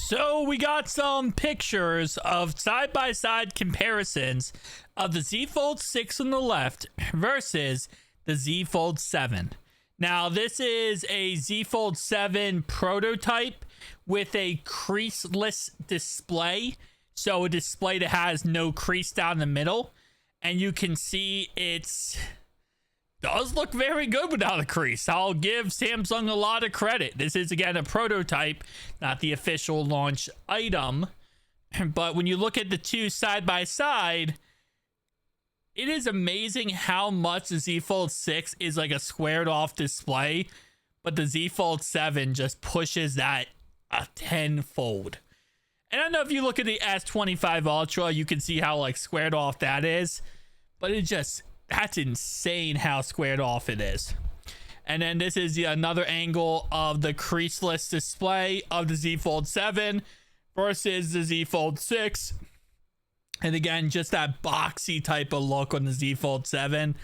So we got some pictures of side-by-side comparisons of the Z Fold 6 on the left versus the Z Fold 7. Now, this is a Z Fold 7 prototype with a creaseless display. So a display that has no crease down the middle. And you can see it's does look very good without a crease. I'll give Samsung a lot of credit. This is, again, a prototype, not the official launch item. But when you look at the two side by side, it is amazing how much the Z Fold 6 is like a squared off display, but the Z Fold 7 just pushes that a tenfold. And I don't know if you look at the S25 Ultra, you can see how like squared off that is, but that's insane how squared off it is. And then this is another angle of the creaseless display of the Z Fold 7 versus the Z Fold 6. And again, just that boxy type of look on the Z Fold 7.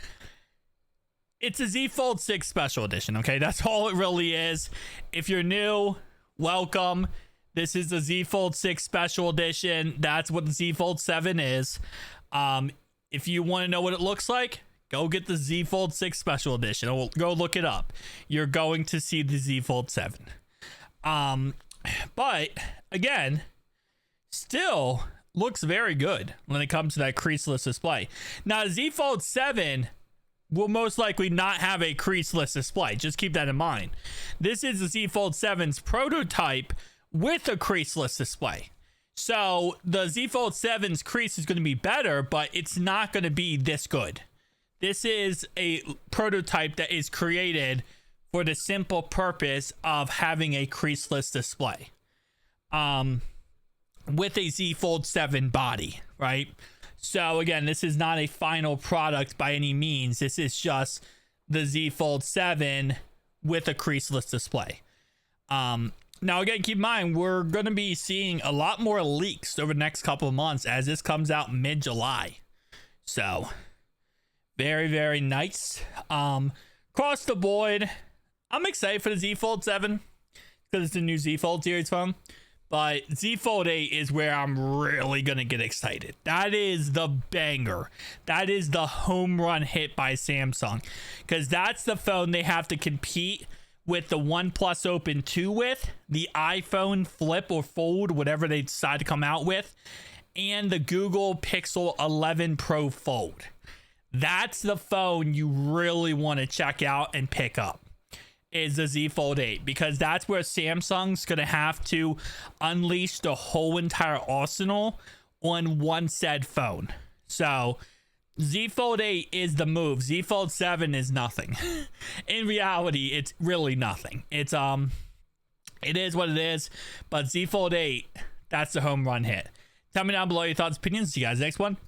It's a Z Fold 6 Special Edition, okay? That's all it really is. If you're new, welcome. This is the Z Fold 6 Special Edition. That's what the Z Fold 7 is. If you want to know what it looks like, go get the Z Fold 6 Special Edition. Or go look it up. You're going to see the Z Fold 7. But, again, still looks very good when it comes to that creaseless display. Now, Z Fold 7 will most likely not have a creaseless display. Just keep that in mind. This is the Z Fold 7's prototype with a creaseless display. So the Z Fold 7's crease is going to be better, but it's not going to be this good. This is a prototype that is created for the simple purpose of having a creaseless display. With a Z Fold 7 body, right? So again, this is not a final product by any means. This is just the Z Fold 7 with a creaseless display. Now, again, keep in mind, we're going to be seeing a lot more leaks over the next couple of months as this comes out mid-July. So, very, very nice. Across the board, I'm excited for the Z Fold 7 because it's the new Z Fold series phone. But Z Fold 8 is where I'm really going to get excited. That is the banger. That is the home run hit by Samsung. Because that's the phone they have to compete with the OnePlus Open 2 with, the iPhone Flip or Fold, whatever they decide to come out with, and the Google Pixel 11 Pro Fold. That's the phone you really want to check out and pick up, is the Z Fold 8, because that's where Samsung's going to have to unleash the whole entire arsenal on one said phone. So Z Fold 8 is the move. Z Fold 7 is nothing. In reality, it's really nothing. It is what it is, but Z Fold 8, that's the home run hit. Tell me down below your thoughts, opinions. See you guys next one.